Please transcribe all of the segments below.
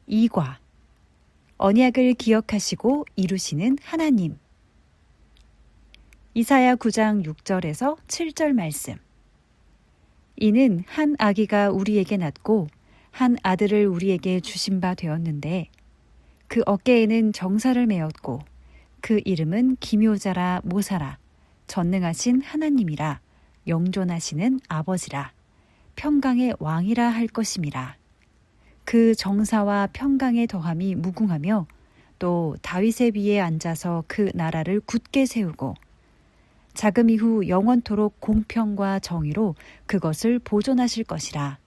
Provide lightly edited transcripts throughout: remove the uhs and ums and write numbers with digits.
2과 언약을 기억하시고 이루시는 하나님. 이사야 9장 6절에서 7절 말씀. 이는 한 아기가 우리에게 낳고 한 아들을 우리에게 주신 바 되었는데 그 어깨에는 정사를 메었고 그 이름은 기묘자라 모사라 전능하신 하나님이라 영존하시는 아버지라 평강의 왕이라 할 것임이라. 그 정사와 평강의 더함이 무궁하며 또 다윗의 위에 앉아서 그 나라를 굳게 세우고 자금 이후 영원토록 공평과 정의로 그것을 보존하실 것이라.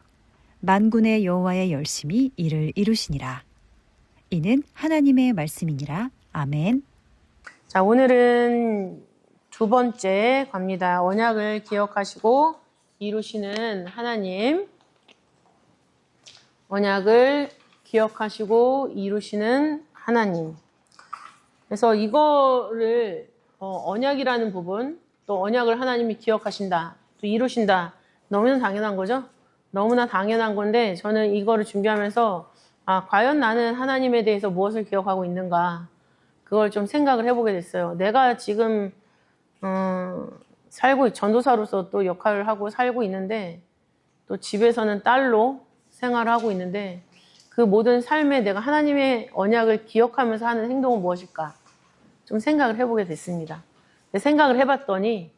만군의 여호와의 열심히 이를 이루시니라. 이는 하나님의 말씀이니라. 아멘. 자, 오늘은 두 번째 갑니다. 언약을 기억하시고 이루시는 하나님. 언약을 기억하시고 이루시는 하나님. 그래서 이거를 언약이라는 부분, 또 언약을 하나님이 기억하신다, 또 이루신다. 너무나 당연한 거죠? 너무나 당연한 건데 저는 이거를 준비하면서 과연 나는 하나님에 대해서 무엇을 기억하고 있는가, 그걸 좀 생각을 해보게 됐어요. 내가 지금 전도사로서 또 역할을 하고 살고 있는데, 또 집에서는 딸로 생활을 하고 있는데, 그 모든 삶에 내가 하나님의 언약을 기억하면서 하는 행동은 무엇일까? 좀 생각을 해보게 됐습니다. 생각을 해봤더니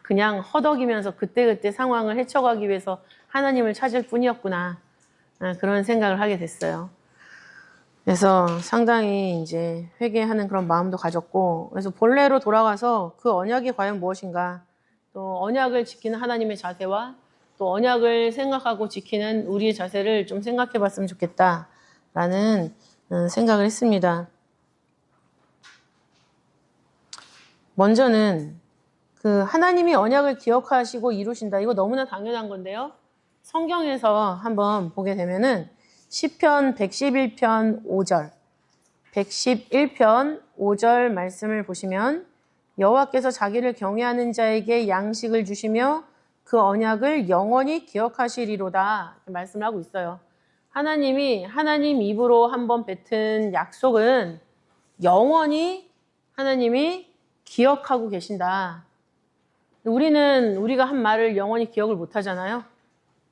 그냥 허덕이면서 그때그때 상황을 헤쳐가기 위해서 하나님을 찾을 뿐이었구나, 그런 생각을 하게 됐어요. 그래서 상당히 이제 회개하는 그런 마음도 가졌고, 그래서 본래로 돌아가서 그 언약이 과연 무엇인가, 또 언약을 지키는 하나님의 자세와 또 언약을 생각하고 지키는 우리의 자세를 좀 생각해 봤으면 좋겠다라는 생각을 했습니다. 먼저는 그 하나님이 언약을 기억하시고 이루신다, 이거 너무나 당연한 건데요. 성경에서 한번 보게 되면은 시편 111편 5절, 111편 5절 말씀을 보시면 여호와께서 자기를 경외하는 자에게 양식을 주시며 그 언약을 영원히 기억하시리로다, 말씀을 하고 있어요. 하나님이 하나님 입으로 한번 뱉은 약속은 영원히 하나님이 기억하고 계신다. 우리가 한 말을 영원히 기억을 못 하잖아요.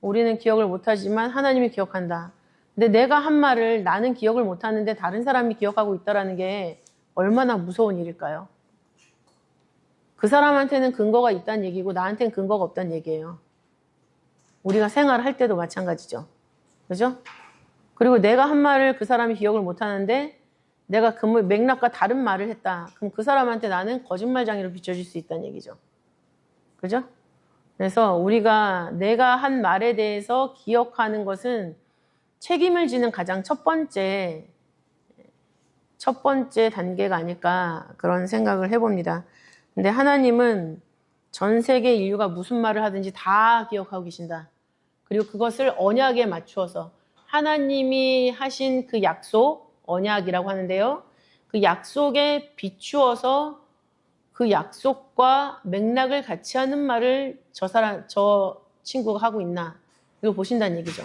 우리는 기억을 못 하지만 하나님이 기억한다. 근데 내가 한 말을 나는 기억을 못 하는데 다른 사람이 기억하고 있다는 게 얼마나 무서운 일일까요? 그 사람한테는 근거가 있다는 얘기고 나한테는 근거가 없다는 얘기예요. 우리가 생활할 때도 마찬가지죠. 그죠? 그리고 내가 한 말을 그 사람이 기억을 못 하는데 내가 그 맥락과 다른 말을 했다. 그럼 그 사람한테 나는 거짓말장애로 비춰질 수 있다는 얘기죠. 그죠? 그래서 내가 한 말에 대해서 기억하는 것은 책임을 지는 가장 첫 번째 단계가 아닐까, 그런 생각을 해봅니다. 근데 하나님은 전 세계 인류가 무슨 말을 하든지 다 기억하고 계신다. 그리고 그것을 언약에 맞추어서 하나님이 하신 그 약속, 언약이라고 하는데요. 그 약속에 비추어서 그 약속과 맥락을 같이 하는 말을 저 친구가 하고 있나, 이거 보신다는 얘기죠.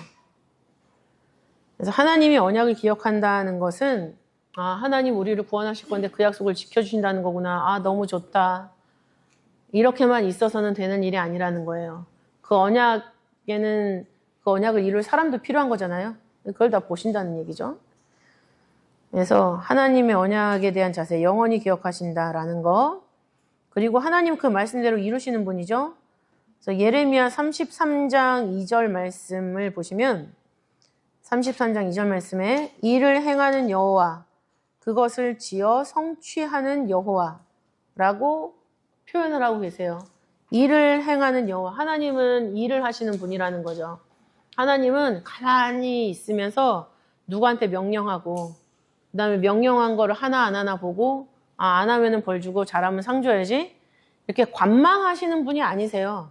그래서 하나님이 언약을 기억한다는 것은 하나님 우리를 구원하실 건데 그 약속을 지켜주신다는 거구나. 너무 좋다. 이렇게만 있어서는 되는 일이 아니라는 거예요. 그 언약에는 그 언약을 이룰 사람도 필요한 거잖아요. 그걸 다 보신다는 얘기죠. 그래서 하나님의 언약에 대한 자세, 영원히 기억하신다라는 거, 그리고 하나님 그 말씀대로 이루시는 분이죠. 그래서 예레미야 33장 2절 말씀을 보시면 33장 2절 말씀에 이를 행하는 여호와, 그것을 지어 성취하는 여호와라고 표현을 하고 계세요. 일을 행하는 여호와, 하나님은 일을 하시는 분이라는 거죠. 하나님은 가만히 있으면서 누구한테 명령하고, 그 다음에 명령한 거를 하나 안 하나 보고, 안 하면은 벌 주고 잘하면 상 줘야지, 이렇게 관망하시는 분이 아니세요.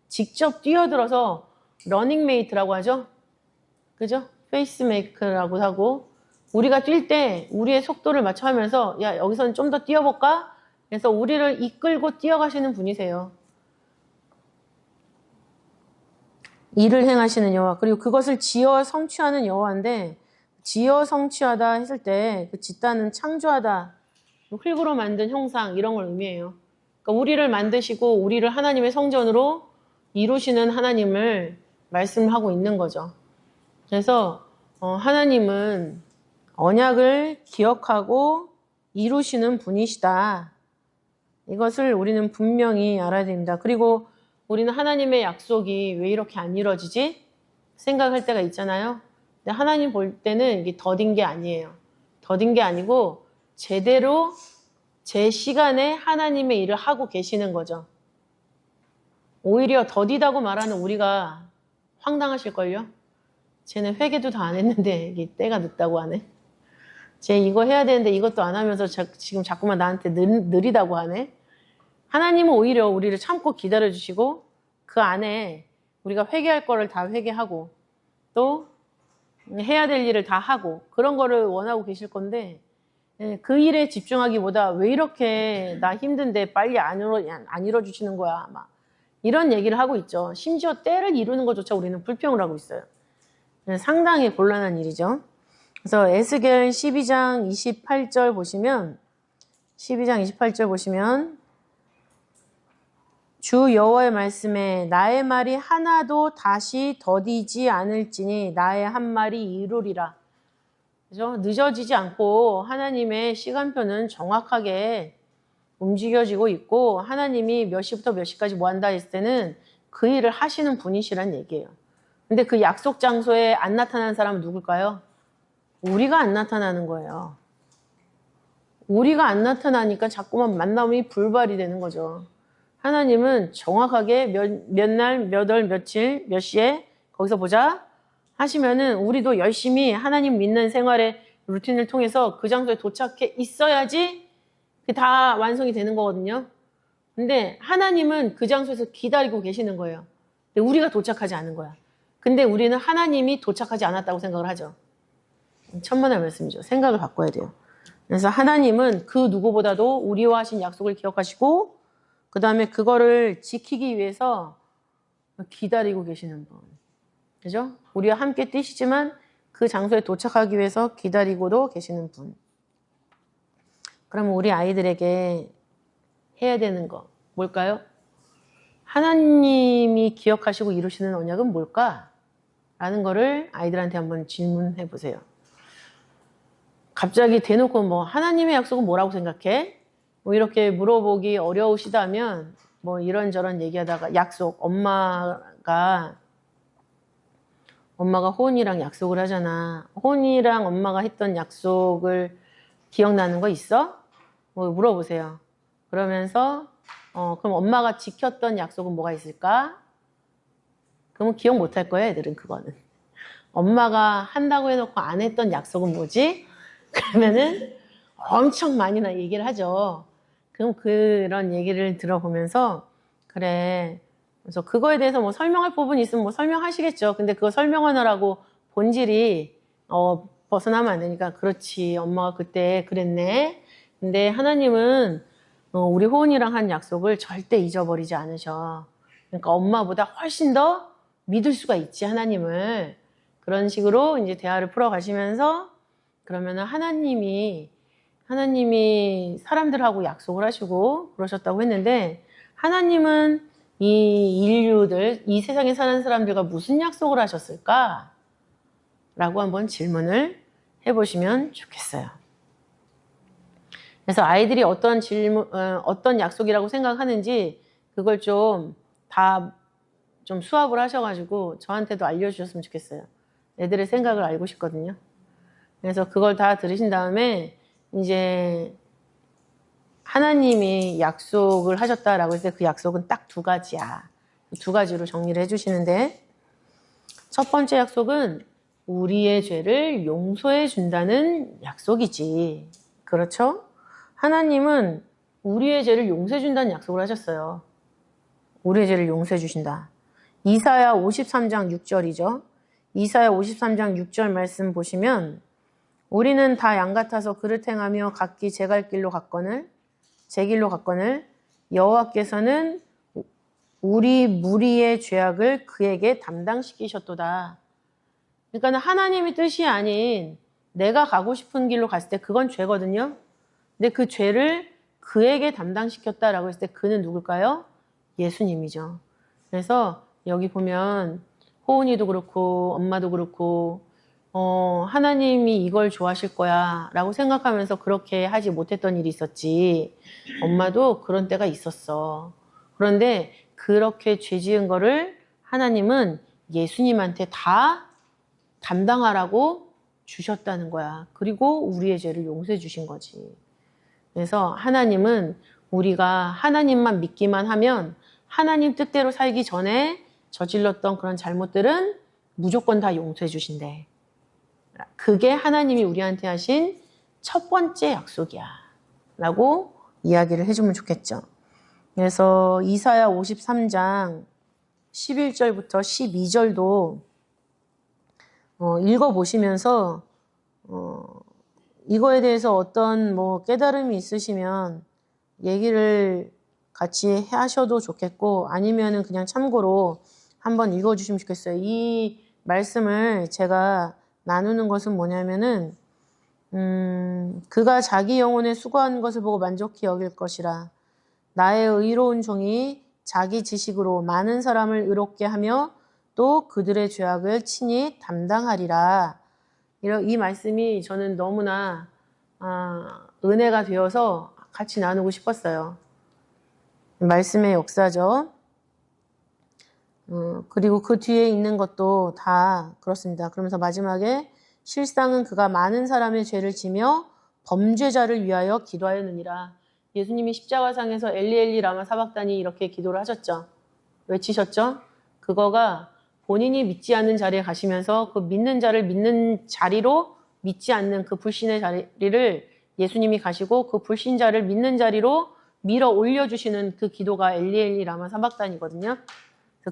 직접 뛰어들어서 러닝메이트라고 하죠. 그죠? 페이스메이커라고 하고, 우리가 뛸 때 우리의 속도를 맞춰 하면서 야, 여기서는 좀 더 뛰어볼까? 그래서 우리를 이끌고 뛰어가시는 분이세요. 일을 행하시는 여호와, 그리고 그것을 지어 성취하는 여호와인데, 지어 성취하다 했을 때 그 짓다는 창조하다, 흙으로 만든 형상 이런 걸 의미해요. 그러니까 우리를 만드시고 우리를 하나님의 성전으로 이루시는 하나님을 말씀하고 있는 거죠. 그래서 하나님은 언약을 기억하고 이루시는 분이시다. 이것을 우리는 분명히 알아야 됩니다. 그리고 우리는 하나님의 약속이 왜 이렇게 안 이루어지지? 생각할 때가 있잖아요. 근데 하나님 볼 때는 이게 더딘 게 아니에요. 더딘 게 아니고 제대로 제 시간에 하나님의 일을 하고 계시는 거죠. 오히려 더디다고 말하는 우리가 황당하실걸요? 쟤는 회개도 다 안 했는데 이게 때가 늦다고 하네. 쟤 이거 해야 되는데 이것도 안 하면서 지금 자꾸만 나한테 느리다고 하네. 하나님은 오히려 우리를 참고 기다려주시고 그 안에 우리가 회개할 거를 다 회개하고 또 해야 될 일을 다 하고 그런 거를 원하고 계실 건데 그 일에 집중하기보다 왜 이렇게 나 힘든데 빨리 안 이뤄주시는 거야. 막 이런 얘기를 하고 있죠. 심지어 때를 이루는 것조차 우리는 불평을 하고 있어요. 상당히 곤란한 일이죠. 그래서 에스겔 12장 28절 보시면 주 여호와의 말씀에 나의 말이 하나도 다시 더디지 않을지니 나의 한 말이 이루리라. 그죠? 늦어지지 않고 하나님의 시간표는 정확하게 움직여지고 있고 하나님이 몇 시부터 몇 시까지 뭐 한다 했을 때는 그 일을 하시는 분이시란 얘기예요. 근데 그 약속 장소에 안 나타나는 사람은 누굴까요? 우리가 안 나타나는 거예요. 우리가 안 나타나니까 자꾸만 만남이 불발이 되는 거죠. 하나님은 정확하게 몇 날, 몇 월, 며칠, 몇 시에 거기서 보자 하시면은 우리도 열심히 하나님 믿는 생활의 루틴을 통해서 그 장소에 도착해 있어야지 그게 다 완성이 되는 거거든요. 근데 하나님은 그 장소에서 기다리고 계시는 거예요. 근데 우리가 도착하지 않은 거야. 근데 우리는 하나님이 도착하지 않았다고 생각을 하죠. 천만의 말씀이죠. 생각을 바꿔야 돼요. 그래서 하나님은 그 누구보다도 우리와 하신 약속을 기억하시고 그 다음에 그거를 지키기 위해서 기다리고 계시는 분. 그죠? 우리와 함께 뛰시지만 그 장소에 도착하기 위해서 기다리고도 계시는 분. 그러면 우리 아이들에게 해야 되는 거 뭘까요? 하나님이 기억하시고 이루시는 언약은 뭘까? 라는 거를 아이들한테 한번 질문해 보세요. 갑자기 대놓고 뭐 하나님의 약속은 뭐라고 생각해? 뭐 이렇게 물어보기 어려우시다면 뭐 이런저런 얘기하다가 약속 엄마가 호은이랑 약속을 하잖아. 호은이랑 엄마가 했던 약속을 기억나는 거 있어? 뭐 물어보세요. 그러면서 그럼 엄마가 지켰던 약속은 뭐가 있을까? 그러면 기억 못할 거예요, 애들은 그거는. 엄마가 한다고 해놓고 안 했던 약속은 뭐지? 그러면은 엄청 많이나 얘기를 하죠. 그럼 그런 얘기를 들어보면서 그래. 그래서 그거에 대해서 뭐 설명할 부분이 있으면 뭐 설명하시겠죠. 근데 그거 설명하느라고 본질이 벗어나면 안 되니까 그렇지. 엄마가 그때 그랬네. 근데 하나님은 우리 호은이랑 한 약속을 절대 잊어버리지 않으셔. 그러니까 엄마보다 훨씬 더 믿을 수가 있지, 하나님을. 그런 식으로 이제 대화를 풀어가시면서 그러면은 하나님이 사람들하고 약속을 하시고 그러셨다고 했는데 하나님은 이 인류들, 이 세상에 사는 사람들과 무슨 약속을 하셨을까? 라고 한번 질문을 해보시면 좋겠어요. 그래서 아이들이 어떤 약속이라고 생각하는지 그걸 좀 수합을 하셔가지고 저한테도 알려주셨으면 좋겠어요. 애들의 생각을 알고 싶거든요. 그래서 그걸 다 들으신 다음에 이제 하나님이 약속을 하셨다라고 했을 때 그 약속은 딱 두 가지야. 두 가지로 정리를 해주시는데 첫 번째 약속은 우리의 죄를 용서해 준다는 약속이지. 그렇죠? 하나님은 우리의 죄를 용서해 준다는 약속을 하셨어요. 우리의 죄를 용서해 주신다. 이사야 53장 6절이죠. 이사야 53장 6절 말씀 보시면 우리는 다 양 같아서 그릇 행하며 각기 제 길로 갔거늘 여호와께서는 우리 무리의 죄악을 그에게 담당시키셨도다. 그러니까 하나님의 뜻이 아닌 내가 가고 싶은 길로 갔을 때 그건 죄거든요. 근데 그 죄를 그에게 담당시켰다라고 했을 때 그는 누굴까요? 예수님이죠. 그래서 여기 보면 호은이도 그렇고 엄마도 그렇고 하나님이 이걸 좋아하실 거야 라고 생각하면서 그렇게 하지 못했던 일이 있었지. 엄마도 그런 때가 있었어. 그런데 그렇게 죄 지은 거를 하나님은 예수님한테 다 담당하라고 주셨다는 거야. 그리고 우리의 죄를 용서해 주신 거지. 그래서 하나님은 우리가 하나님만 믿기만 하면 하나님 뜻대로 살기 전에 저질렀던 그런 잘못들은 무조건 다 용서해 주신대. 그게 하나님이 우리한테 하신 첫 번째 약속이야 라고 이야기를 해주면 좋겠죠. 그래서 이사야 53장 11절부터 12절도 읽어보시면서 이거에 대해서 어떤 깨달음이 있으시면 얘기를 같이 하셔도 좋겠고 아니면은 그냥 참고로 한번 읽어주시면 좋겠어요. 이 말씀을 제가 나누는 것은 뭐냐면은 그가 자기 영혼에 수고한 것을 보고 만족히 여길 것이라. 나의 의로운 종이 자기 지식으로 많은 사람을 의롭게 하며 또 그들의 죄악을 친히 담당하리라. 이 말씀이 저는 너무나 은혜가 되어서 같이 나누고 싶었어요. 말씀의 역사죠. 그리고 그 뒤에 있는 것도 다 그렇습니다. 그러면서 마지막에 실상은 그가 많은 사람의 죄를 지며 범죄자를 위하여 기도하였느니라. 예수님이 십자가상에서 엘리 엘리 라마 사박다니 이렇게 기도를 하셨죠. 외치셨죠. 그거가 본인이 믿지 않는 자리에 가시면서 그 믿는 자를 믿는 자리로 믿지 않는 그 불신의 자리를 예수님이 가시고 그 불신자를 믿는 자리로 밀어 올려주시는 그 기도가 엘리 엘리 라마 사박단이거든요.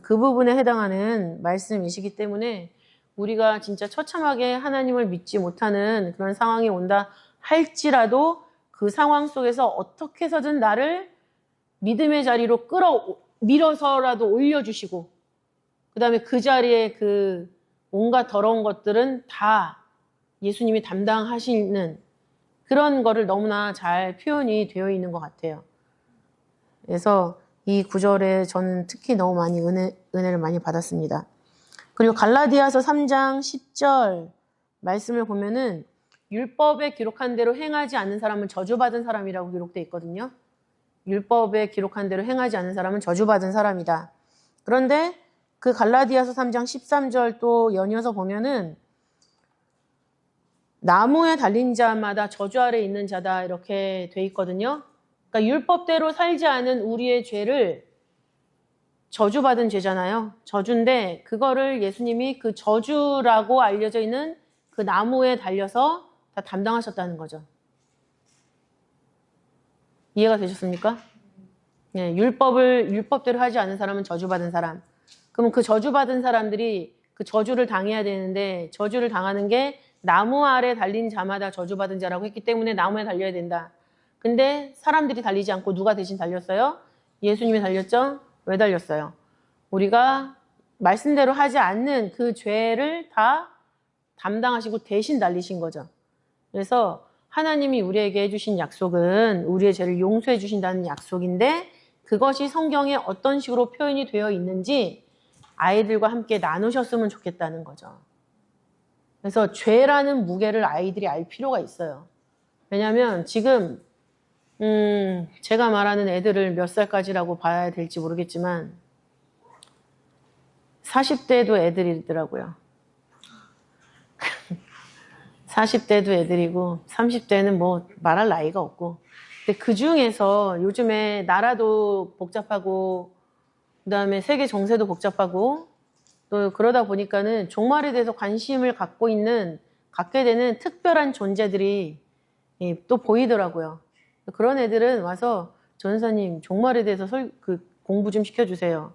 그 부분에 해당하는 말씀이시기 때문에 우리가 진짜 처참하게 하나님을 믿지 못하는 그런 상황이 온다 할지라도 그 상황 속에서 어떻게 해서든 나를 믿음의 자리로 밀어서라도 올려주시고 그 다음에 그 자리에 그 온갖 더러운 것들은 다 예수님이 담당하시는 그런 거를 너무나 잘 표현이 되어 있는 것 같아요. 그래서 이 구절에 저는 특히 너무 많이 은혜를 많이 받았습니다. 그리고 갈라디아서 3장 10절 말씀을 보면은 율법에 기록한 대로 행하지 않는 사람은 저주받은 사람이라고 기록되어 있거든요. 율법에 기록한 대로 행하지 않는 사람은 저주받은 사람이다. 그런데 그 갈라디아서 3장 13절 또 연이어서 보면은 나무에 달린 자마다 저주 아래 있는 자다 이렇게 돼 있거든요. 그러니까 율법대로 살지 않은 우리의 죄를 저주받은 죄잖아요. 저주인데 그거를 예수님이 그 저주라고 알려져 있는 그 나무에 달려서 다 담당하셨다는 거죠. 이해가 되셨습니까? 네, 율법대로 하지 않은 사람은 저주받은 사람. 그러면 그 저주받은 사람들이 그 저주를 당해야 되는데 저주를 당하는 게 나무 아래 달린 자마다 저주받은 자라고 했기 때문에 나무에 달려야 된다. 근데 사람들이 달리지 않고 누가 대신 달렸어요? 예수님이 달렸죠? 왜 달렸어요? 우리가 말씀대로 하지 않는 그 죄를 다 담당하시고 대신 달리신 거죠. 그래서 하나님이 우리에게 해주신 약속은 우리의 죄를 용서해 주신다는 약속인데 그것이 성경에 어떤 식으로 표현이 되어 있는지 아이들과 함께 나누셨으면 좋겠다는 거죠. 그래서 죄라는 무게를 아이들이 알 필요가 있어요. 왜냐하면 지금 제가 말하는 애들을 몇 살까지라고 봐야 될지 모르겠지만 40대도 애들이더라고요. 40대도 애들이고 30대는 뭐 말할 나이가 없고 근데 그중에서 요즘에 나라도 복잡하고 그다음에 세계 정세도 복잡하고 또 그러다 보니까는 종말에 대해서 관심을 갖게 되는 특별한 존재들이 또 보이더라고요. 그런 애들은 와서 전사님 종말에 대해서 공부 좀 시켜주세요.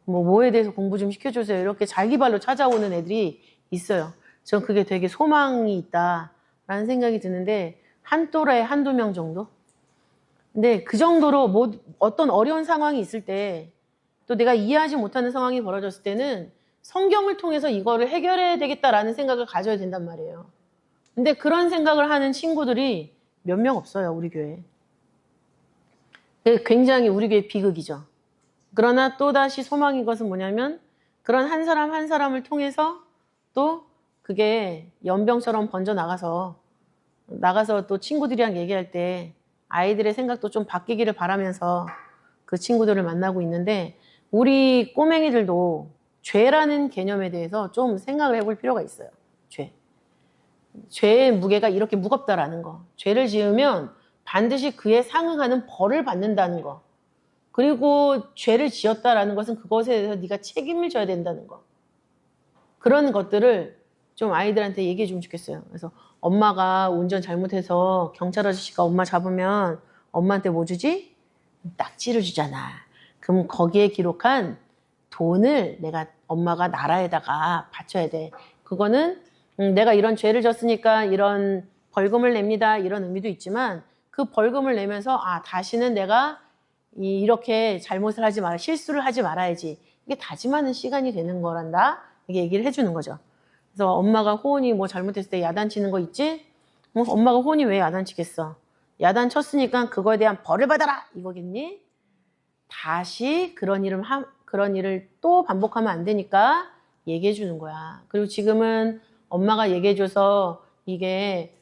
뭐에 대해서 공부 좀 시켜주세요. 이렇게 자기발로 찾아오는 애들이 있어요. 전 그게 되게 소망이 있다라는 생각이 드는데 한 또래에 한두 명 정도? 근데 그 정도로 어떤 어려운 상황이 있을 때 또 내가 이해하지 못하는 상황이 벌어졌을 때는 성경을 통해서 이거를 해결해야 되겠다라는 생각을 가져야 된단 말이에요. 근데 그런 생각을 하는 친구들이 몇 명 없어요, 우리 교회에. 굉장히 우리 교회 비극이죠. 그러나 또다시 소망인 것은 뭐냐면 그런 한 사람 한 사람을 통해서 또 그게 연병처럼 번져 나가서 또 친구들이랑 얘기할 때 아이들의 생각도 좀 바뀌기를 바라면서 그 친구들을 만나고 있는데 우리 꼬맹이들도 죄라는 개념에 대해서 좀 생각을 해볼 필요가 있어요. 죄의 무게가 이렇게 무겁다라는 거. 죄를 지으면 반드시 그에 상응하는 벌을 받는다는 거. 그리고 죄를 지었다라는 것은 그것에 대해서 네가 책임을 져야 된다는 거. 그런 것들을 좀 아이들한테 얘기해 주면 좋겠어요. 그래서 엄마가 운전 잘못해서 경찰 아저씨가 엄마 잡으면 엄마한테 뭐 주지? 딱지를 주잖아. 그럼 거기에 기록한 돈을 엄마가 나라에다가 바쳐야 돼. 그거는 내가 이런 죄를 졌으니까 이런 벌금을 냅니다. 이런 의미도 있지만 그 벌금을 내면서 다시는 내가 이렇게 잘못을 하지 마라. 실수를 하지 말아야지. 이게 다짐하는 시간이 되는 거란다. 이게 얘기를 해주는 거죠. 그래서 엄마가 호은이 뭐 잘못했을 때 야단치는 거 있지? 엄마가 호은이 왜 야단치겠어? 야단쳤으니까 그거에 대한 벌을 받아라! 이거겠니? 다시 그런 일을 또 반복하면 안 되니까 얘기해 주는 거야. 그리고 지금은 엄마가 얘기해 줘서 이게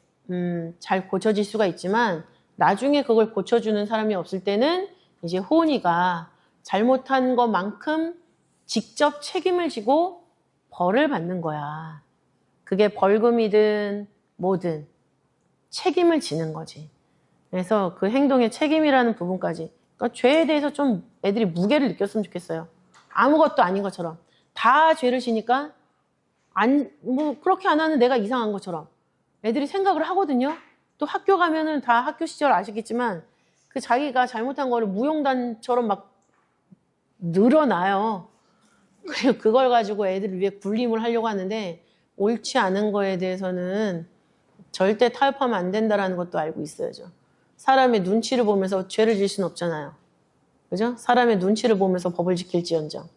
잘 고쳐질 수가 있지만 나중에 그걸 고쳐주는 사람이 없을 때는 이제 호은이가 잘못한 것만큼 직접 책임을 지고 벌을 받는 거야. 그게 벌금이든 뭐든 책임을 지는 거지. 그래서 그 행동의 책임이라는 부분까지. 그러니까 죄에 대해서 좀 애들이 무게를 느꼈으면 좋겠어요. 아무것도 아닌 것처럼. 다 죄를 지니까 그렇게 안 하는 내가 이상한 것처럼. 애들이 생각을 하거든요. 또 학교 가면은 다 학교 시절 아시겠지만 그 자기가 잘못한 거를 무용단처럼 막 늘어나요. 그리고 그걸 가지고 애들을 위해 군림을 하려고 하는데 옳지 않은 거에 대해서는 절대 타협하면 안 된다는 것도 알고 있어야죠. 사람의 눈치를 보면서 죄를 질 수는 없잖아요. 그죠? 사람의 눈치를 보면서 법을 지킬지언정.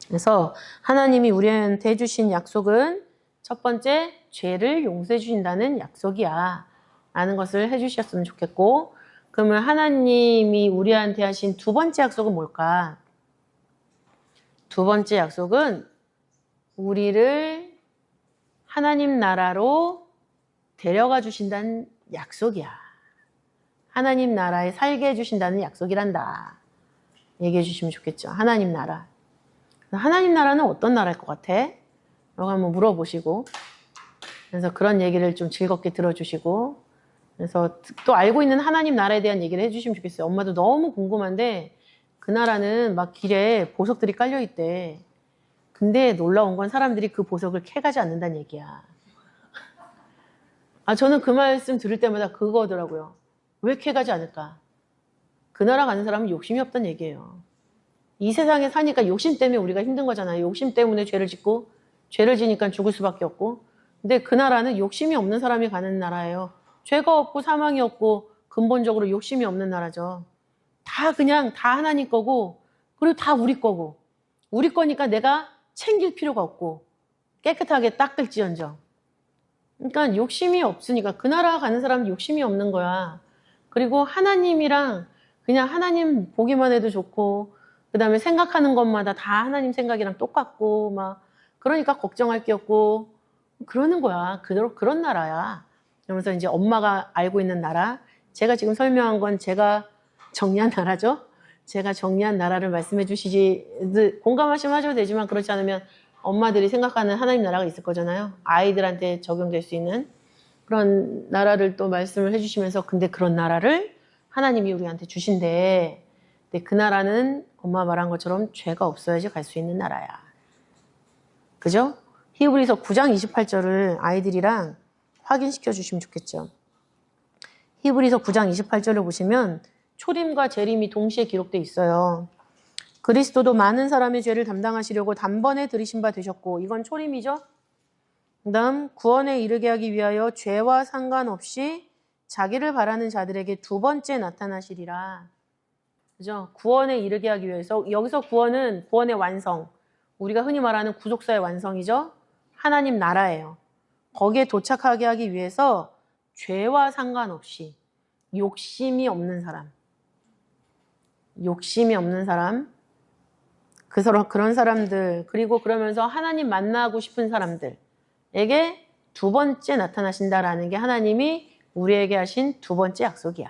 그래서 하나님이 우리한테 해주신 약속은 첫 번째, 죄를 용서해 주신다는 약속이야. 라는 것을 해주셨으면 좋겠고, 그러면 하나님이 우리한테 하신 두 번째 약속은 뭘까? 두 번째 약속은 우리를 하나님 나라로 데려가 주신다는 약속이야. 하나님 나라에 살게 해주신다는 약속이란다. 얘기해 주시면 좋겠죠. 하나님 나라. 하나님 나라는 어떤 나라일 것 같아? 라고 한번 물어보시고, 그래서 그런 얘기를 좀 즐겁게 들어주시고, 그래서 또 알고 있는 하나님 나라에 대한 얘기를 해주시면 좋겠어요. 엄마도 너무 궁금한데 그 나라는 막 길에 보석들이 깔려있대. 근데 놀라운 건 사람들이 그 보석을 캐가지 않는다는 얘기야. 저는 그 말씀 들을 때마다 그거더라고요. 왜 캐가지 않을까? 그 나라 가는 사람은 욕심이 없다는 얘기예요. 이 세상에 사니까 욕심 때문에 우리가 힘든 거잖아요. 욕심 때문에 죄를 짓고 죄를 지니까 죽을 수밖에 없고. 근데 그 나라는 욕심이 없는 사람이 가는 나라예요. 죄가 없고 사망이 없고 근본적으로 욕심이 없는 나라죠. 다 하나님 거고 그리고 다 우리 거고 우리 거니까 내가 챙길 필요가 없고 깨끗하게 닦을지언정. 그러니까 욕심이 없으니까 그 나라 가는 사람은 욕심이 없는 거야. 그리고 하나님이랑 그냥 하나님 보기만 해도 좋고 그 다음에 생각하는 것마다 다 하나님 생각이랑 똑같고 막 그러니까 걱정할 게 없고 그러는 거야. 그런 나라야. 그러면서 이제 엄마가 알고 있는 나라, 제가 지금 설명한 건 제가 정리한 나라죠. 제가 정리한 나라를 말씀해 주시지 공감하시면 하셔도 되지만 그렇지 않으면 엄마들이 생각하는 하나님 나라가 있을 거잖아요. 아이들한테 적용될 수 있는 그런 나라를 또 말씀을 해주시면서 근데 그런 나라를 하나님이 우리한테 주신대. 근데 그 나라는 엄마 말한 것처럼 죄가 없어야지 갈 수 있는 나라야. 그죠? 히브리서 9장 28절을 아이들이랑 확인시켜 주시면 좋겠죠. 히브리서 9장 28절을 보시면 초림과 재림이 동시에 기록되어 있어요. 그리스도도 많은 사람의 죄를 담당하시려고 단번에 들이신 바 되셨고 이건 초림이죠. 그 다음 구원에 이르게 하기 위하여 죄와 상관없이 자기를 바라는 자들에게 두 번째 나타나시리라. 그죠? 구원에 이르게 하기 위해서 여기서 구원은 구원의 완성. 우리가 흔히 말하는 구속사의 완성이죠. 하나님 나라예요. 거기에 도착하게 하기 위해서 죄와 상관없이 욕심이 없는 사람, 그런 사람들, 그리고 그러면서 하나님 만나고 싶은 사람들에게 두 번째 나타나신다라는 게 하나님이 우리에게 하신 두 번째 약속이야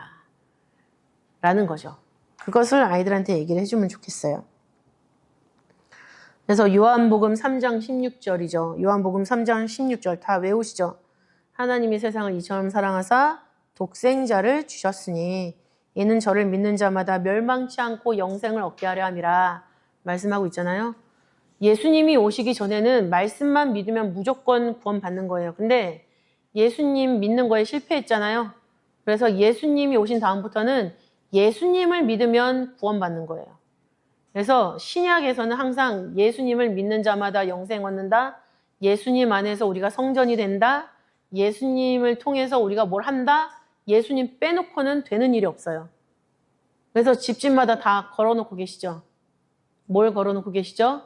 라는 거죠. 그것을 아이들한테 얘기를 해주면 좋겠어요. 그래서 요한복음 3장 16절이죠. 요한복음 3장 16절 다 외우시죠. 하나님이 세상을 이처럼 사랑하사 독생자를 주셨으니 이는 저를 믿는 자마다 멸망치 않고 영생을 얻게 하려 함이라 말씀하고 있잖아요. 예수님이 오시기 전에는 말씀만 믿으면 무조건 구원받는 거예요. 근데 예수님 믿는 거에 실패했잖아요. 그래서 예수님이 오신 다음부터는 예수님을 믿으면 구원받는 거예요. 그래서 신약에서는 항상 예수님을 믿는 자마다 영생 얻는다. 예수님 안에서 우리가 성전이 된다. 예수님을 통해서 우리가 뭘 한다. 예수님 빼놓고는 되는 일이 없어요. 그래서 집집마다 다 걸어놓고 계시죠. 뭘 걸어놓고 계시죠?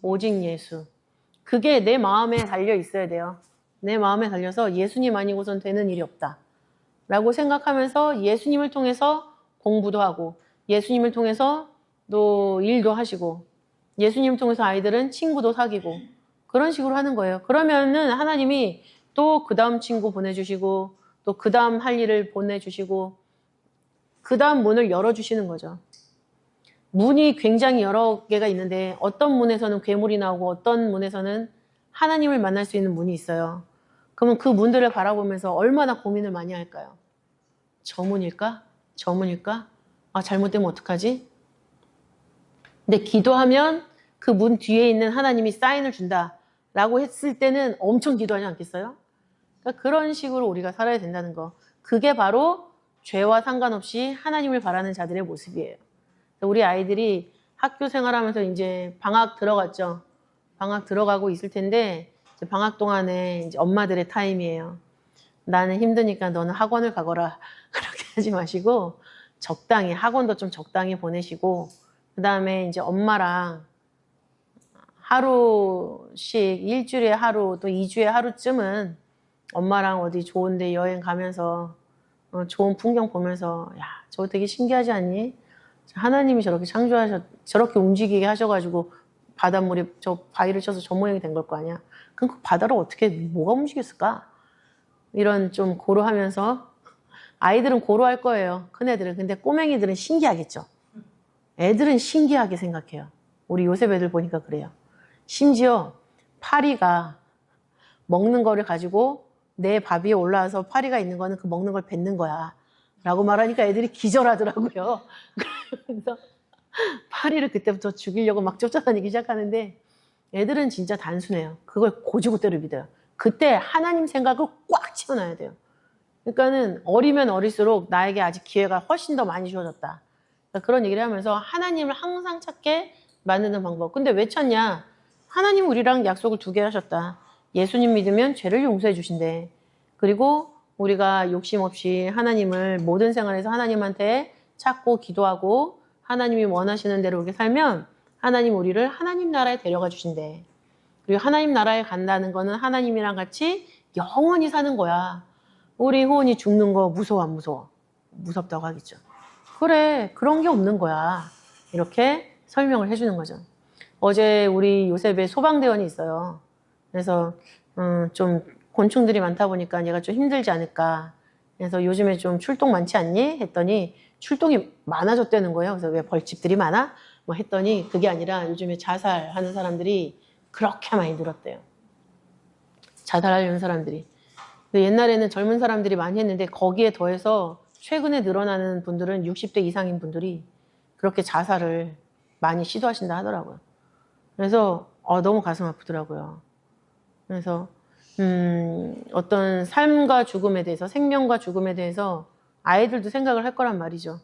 오직 예수. 그게 내 마음에 달려 있어야 돼요. 내 마음에 달려서 예수님 아니고선 되는 일이 없다 라고 생각하면서 예수님을 통해서 공부도 하고 예수님을 통해서 또 일도 하시고 예수님을 통해서 아이들은 친구도 사귀고 그런 식으로 하는 거예요. 그러면은 하나님이 또 그 다음 친구 보내주시고 또 그 다음 할 일을 보내주시고 그 다음 문을 열어주시는 거죠. 문이 굉장히 여러 개가 있는데 어떤 문에서는 괴물이 나오고 어떤 문에서는 하나님을 만날 수 있는 문이 있어요. 그러면 그 문들을 바라보면서 얼마나 고민을 많이 할까요? 저 문일까? 저 문일까? 아, 잘못되면 어떡하지? 근데 기도하면 그 문 뒤에 있는 하나님이 사인을 준다라고 했을 때는 엄청 기도하지 않겠어요? 그러니까 그런 식으로 우리가 살아야 된다는 거. 그게 바로 죄와 상관없이 하나님을 바라는 자들의 모습이에요. 우리 아이들이 학교 생활하면서 이제 방학 들어갔죠. 방학 들어가고 있을 텐데 이제 방학 동안에 이제 엄마들의 타임이에요. 나는 힘드니까 너는 학원을 가거라. 그렇게 하지 마시고 적당히 학원도 좀 적당히 보내시고 그 다음에 이제 엄마랑 하루씩 일주일에 하루 또 2주에 하루쯤은 엄마랑 어디 좋은 데 여행 가면서 좋은 풍경 보면서 야, 저거 되게 신기하지 않니? 하나님이 저렇게 저렇게 움직이게 하셔가지고 바닷물이 저 바위를 쳐서 저 모양이 된 걸 거 아니야. 그럼 그 바다를 어떻게 뭐가 움직였을까? 이런 좀 고려하면서 아이들은 고려할 거예요. 큰애들은. 근데 꼬맹이들은 신기하겠죠. 애들은 신기하게 생각해요. 우리 요셉 애들 보니까 그래요. 심지어 파리가 먹는 거를 가지고 내 밥 위에 올라와서 파리가 있는 거는 그 먹는 걸 뱉는 거야. 라고 말하니까 애들이 기절하더라고요. 그래서 파리를 그때부터 죽이려고 막 쫓아다니기 시작하는데 애들은 진짜 단순해요. 그걸 고지고대로 믿어요. 그때 하나님 생각을 꽉 채워놔야 돼요. 그러니까는 어리면 어릴수록 나에게 아직 기회가 훨씬 더 많이 주어졌다. 그러니까 그런 얘기를 하면서 하나님을 항상 찾게 만드는 방법. 근데 왜 찾냐? 하나님 우리랑 약속을 2개 하셨다. 예수님 믿으면 죄를 용서해 주신대. 그리고 우리가 욕심 없이 하나님을 모든 생활에서 하나님한테 찾고 기도하고 하나님이 원하시는 대로 이렇게 살면 하나님 우리를 하나님 나라에 데려가 주신대. 그리고 하나님 나라에 간다는 거는 하나님이랑 같이 영원히 사는 거야. 우리 호은이 죽는 거 무서워 안 무서워? 무섭다고 하겠죠. 그래, 그런 게 없는 거야. 이렇게 설명을 해주는 거죠. 어제 우리 요셉에 소방대원이 있어요. 그래서 좀 곤충들이 많다 보니까 얘가 좀 힘들지 않을까. 그래서 요즘에 좀 출동 많지 않니? 했더니 출동이 많아졌다는 거예요. 그래서 왜 벌집들이 많아? 뭐 했더니 그게 아니라 요즘에 자살하는 사람들이 그렇게 많이 늘었대요. 자살하려는 사람들이. 근데 옛날에는 젊은 사람들이 많이 했는데 거기에 더해서 최근에 늘어나는 분들은 60대 이상인 분들이 그렇게 자살을 많이 시도하신다 하더라고요. 그래서 너무 가슴 아프더라고요. 그래서 어떤 삶과 죽음에 대해서, 생명과 죽음에 대해서 아이들도 생각을 할 거란 말이죠.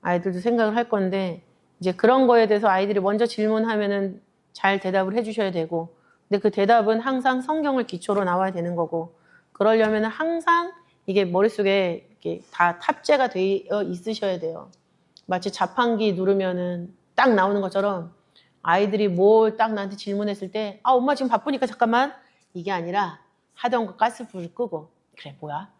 아이들도 생각을 할 건데 이제 그런 거에 대해서 아이들이 먼저 질문하면은 잘 대답을 해주셔야 되고, 근데 그 대답은 항상 성경을 기초로 나와야 되는 거고, 그러려면 항상 이게 머릿속에 이렇게 다 탑재가 되어 있으셔야 돼요. 마치 자판기 누르면은 딱 나오는 것처럼 아이들이 뭘 딱 나한테 질문했을 때, 엄마 지금 바쁘니까 잠깐만. 이게 아니라 하던 거 가스불을 끄고 그래 뭐야?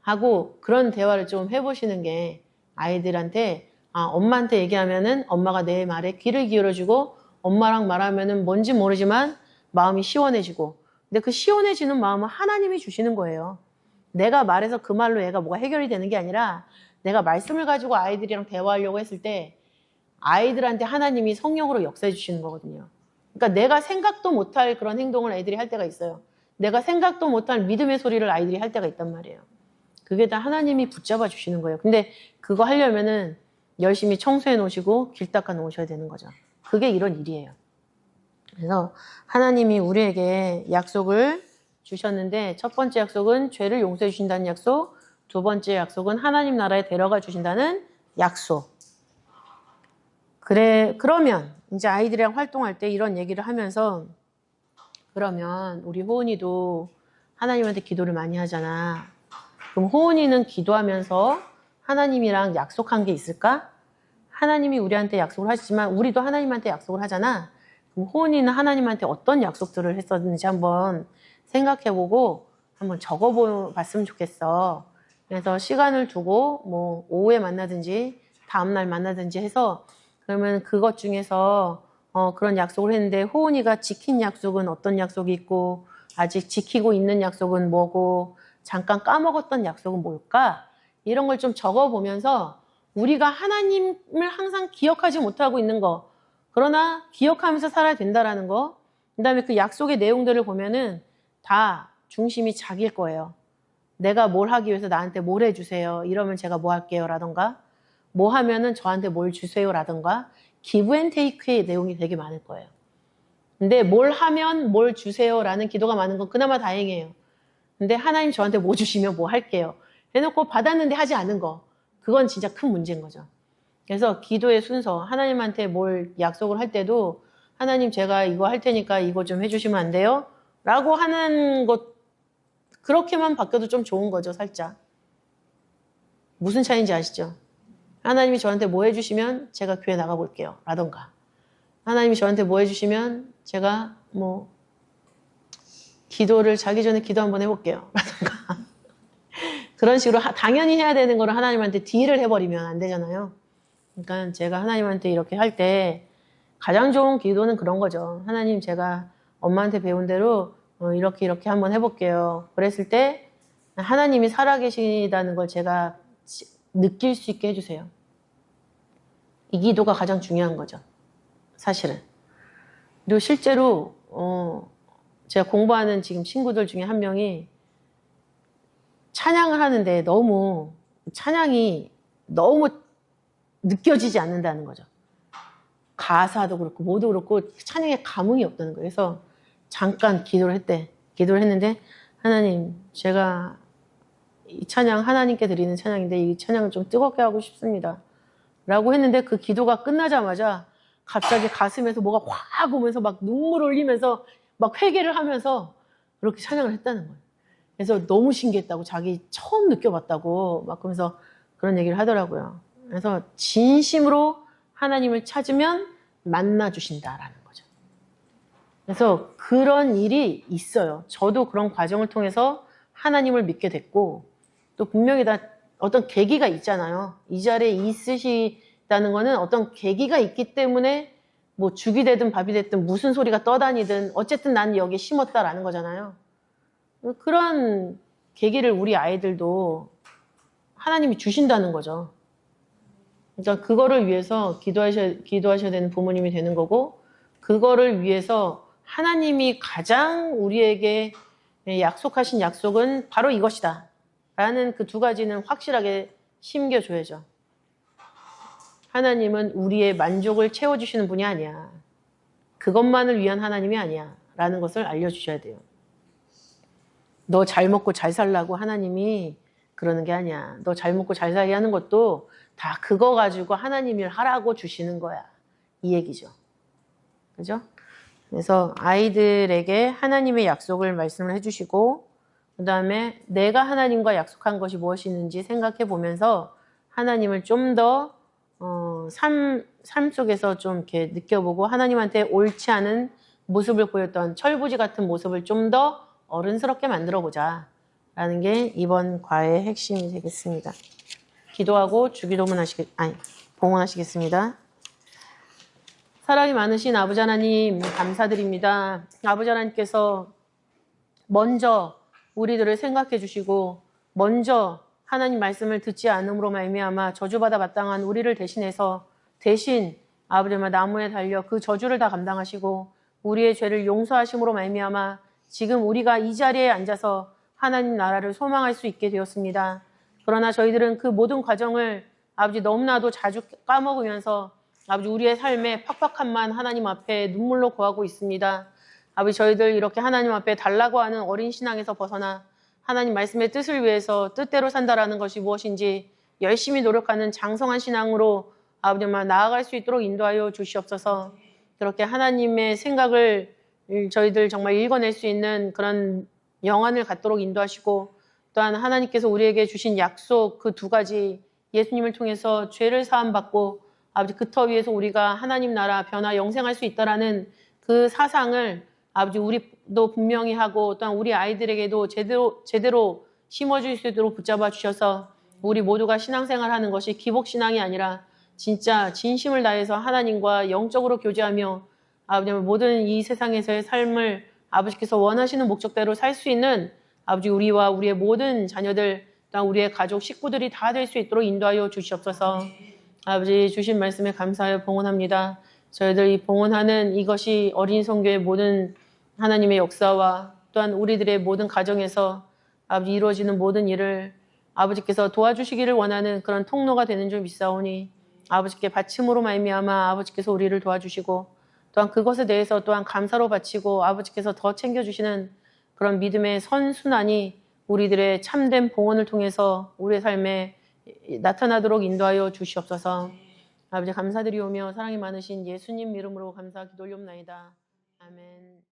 하고 그런 대화를 좀 해보시는 게 아이들한테 엄마한테 얘기하면은 엄마가 내 말에 귀를 기울여주고 엄마랑 말하면은 뭔지 모르지만 마음이 시원해지고 근데 그 시원해지는 마음은 하나님이 주시는 거예요. 내가 말해서 그 말로 얘가 뭐가 해결이 되는 게 아니라 내가 말씀을 가지고 아이들이랑 대화하려고 했을 때 아이들한테 하나님이 성령으로 역사해 주시는 거거든요. 그러니까 내가 생각도 못할 그런 행동을 애들이 할 때가 있어요. 내가 생각도 못할 믿음의 소리를 아이들이 할 때가 있단 말이에요. 그게 다 하나님이 붙잡아 주시는 거예요. 근데 그거 하려면은 열심히 청소해 놓으시고 길 닦아 놓으셔야 되는 거죠. 그게 이런 일이에요. 그래서 하나님이 우리에게 약속을 주셨는데 첫 번째 약속은 죄를 용서해 주신다는 약속, 두 번째 약속은 하나님 나라에 데려가 주신다는 약속. 그러면 이제 아이들이랑 활동할 때 이런 얘기를 하면서 그러면 우리 호은이도 하나님한테 기도를 많이 하잖아. 그럼 호은이는 기도하면서 하나님이랑 약속한 게 있을까? 하나님이 우리한테 약속을 하시지만 우리도 하나님한테 약속을 하잖아. 그럼 호은이는 하나님한테 어떤 약속들을 했었는지 한번 생각해보고 한번 적어봤으면 좋겠어. 그래서 시간을 두고 뭐 오후에 만나든지 다음날 만나든지 해서 그러면 그것 중에서 그런 약속을 했는데 호은이가 지킨 약속은 어떤 약속이 있고 아직 지키고 있는 약속은 뭐고 잠깐 까먹었던 약속은 뭘까? 이런 걸 좀 적어보면서 우리가 하나님을 항상 기억하지 못하고 있는 거 그러나 기억하면서 살아야 된다라는 거 그 다음에 그 약속의 내용들을 보면은 다 중심이 자기일 거예요. 내가 뭘 하기 위해서 나한테 뭘 해주세요. 이러면 제가 뭐 할게요. 라던가 뭐 하면은 저한테 뭘 주세요. 라던가 기브 앤 테이크의 내용이 되게 많을 거예요. 근데 뭘 하면 뭘 주세요. 라는 기도가 많은 건 그나마 다행이에요. 근데 하나님 저한테 뭐 주시면 뭐 할게요. 해놓고 받았는데 하지 않은 거. 그건 진짜 큰 문제인 거죠. 그래서 기도의 순서, 하나님한테 뭘 약속을 할 때도 하나님 제가 이거 할 테니까 이거 좀 해주시면 안 돼요? 라고 하는 것, 그렇게만 바뀌어도 좀 좋은 거죠, 살짝. 무슨 차이인지 아시죠? 하나님이 저한테 뭐 해주시면 제가 교회 나가볼게요. 라던가. 하나님이 저한테 뭐 해주시면 제가 뭐 기도를 자기 전에 기도 한번 해볼게요. 라던가. 그런 식으로 당연히 해야 되는 거를 하나님한테 딜을 해버리면 안 되잖아요. 그러니까 제가 하나님한테 이렇게 할 때 가장 좋은 기도는 그런 거죠. 하나님 제가 엄마한테 배운 대로 이렇게 한번 해볼게요. 그랬을 때 하나님이 살아계시다는 걸 제가 느낄 수 있게 해주세요. 이 기도가 가장 중요한 거죠. 사실은. 그리고 실제로 제가 공부하는 지금 친구들 중에 한 명이 찬양을 하는데 찬양이 너무 느껴지지 않는다는 거죠. 가사도 그렇고 뭐도 그렇고 찬양에 감흥이 없다는 거예요. 그래서 잠깐 기도를 했는데 하나님 제가 이 찬양 하나님께 드리는 찬양인데 이 찬양을 좀 뜨겁게 하고 싶습니다. 라고 했는데 그 기도가 끝나자마자 갑자기 가슴에서 뭐가 확 오면서 막 눈물 흘리면서 막 회개를 하면서 그렇게 찬양을 했다는 거예요. 그래서 너무 신기했다고 자기 처음 느껴봤다고 막 그러면서 그런 얘기를 하더라고요. 그래서 진심으로 하나님을 찾으면 만나주신다라는 거죠. 그래서 그런 일이 있어요. 저도 그런 과정을 통해서 하나님을 믿게 됐고 또 분명히 다 어떤 계기가 있잖아요. 이 자리에 있으시다는 거는 어떤 계기가 있기 때문에 뭐 죽이 되든 밥이 됐든 무슨 소리가 떠다니든 어쨌든 난 여기에 심었다라는 거잖아요. 그런 계기를 우리 아이들도 하나님이 주신다는 거죠. 그러니까 그거를 위해서 기도하셔야 되는 부모님이 되는 거고 그거를 위해서 하나님이 가장 우리에게 약속하신 약속은 바로 이것이다. 라는 그 두 가지는 확실하게 심겨줘야죠. 하나님은 우리의 만족을 채워주시는 분이 아니야. 그것만을 위한 하나님이 아니야. 라는 것을 알려주셔야 돼요. 너 잘 먹고 잘 살라고 하나님이 그러는 게 아니야. 너 잘 먹고 잘 살게 하는 것도 다 그거 가지고 하나님이 하라고 주시는 거야. 이 얘기죠. 그죠? 그래서 아이들에게 하나님의 약속을 말씀을 해주시고 그 다음에 내가 하나님과 약속한 것이 무엇이 있는지 생각해 보면서 하나님을 좀 더 삶 속에서 좀 이렇게 느껴보고 하나님한테 옳지 않은 모습을 보였던 철부지 같은 모습을 좀 더 어른스럽게 만들어보자 라는 게 이번 과외의 핵심이 되겠습니다. 기도하고 봉헌하시겠습니다. 사랑이 많으신 아버지 하나님 감사드립니다. 아버지 하나님께서 먼저 우리들을 생각해 주시고 먼저 하나님 말씀을 듣지 않음으로 말미암아 저주받아 마땅한 우리를 대신해서 대신 아버지 나무에 달려 그 저주를 다 감당하시고 우리의 죄를 용서하심으로 말미암아 지금 우리가 이 자리에 앉아서 하나님 나라를 소망할 수 있게 되었습니다. 그러나 저희들은 그 모든 과정을 아버지 너무나도 자주 까먹으면서 아버지 우리의 삶의 팍팍함만 하나님 앞에 눈물로 구하고 있습니다. 아버지 저희들 이렇게 하나님 앞에 달라고 하는 어린 신앙에서 벗어나 하나님 말씀의 뜻을 위해서 뜻대로 산다라는 것이 무엇인지 열심히 노력하는 장성한 신앙으로 아버지만 나아갈 수 있도록 인도하여 주시옵소서. 그렇게 하나님의 생각을 저희들 정말 읽어낼 수 있는 그런 영안을 갖도록 인도하시고 또한 하나님께서 우리에게 주신 약속 그 두 가지 예수님을 통해서 죄를 사함받고 아버지 그 터 위에서 우리가 하나님 나라 변화 영생할 수 있다라는 그 사상을 아버지 우리도 분명히 하고 또한 우리 아이들에게도 제대로 심어줄 수 있도록 붙잡아 주셔서 우리 모두가 신앙생활하는 것이 기복신앙이 아니라 진짜 진심을 다해서 하나님과 영적으로 교제하며 아버지 모든 이 세상에서의 삶을 아버지께서 원하시는 목적대로 살 수 있는 아버지 우리와 우리의 모든 자녀들 또한 우리의 가족 식구들이 다 될 수 있도록 인도하여 주시옵소서. 아버지 주신 말씀에 감사하여 봉헌합니다. 저희들 이 봉헌하는 이것이 어린 성교의 모든 하나님의 역사와 또한 우리들의 모든 가정에서 아버지 이루어지는 모든 일을 아버지께서 도와주시기를 원하는 그런 통로가 되는 줄 믿사오니 아버지께 바침으로 말미암아 아버지께서 우리를 도와주시고 또한 그것에 대해서 또한 감사로 바치고 아버지께서 더 챙겨주시는 그런 믿음의 선순환이 우리들의 참된 봉헌을 통해서 우리의 삶에 나타나도록 인도하여 주시옵소서. 아버지 감사드리오며 사랑이 많으신 예수님 이름으로 감사 기도 올리옵나이다. 아멘.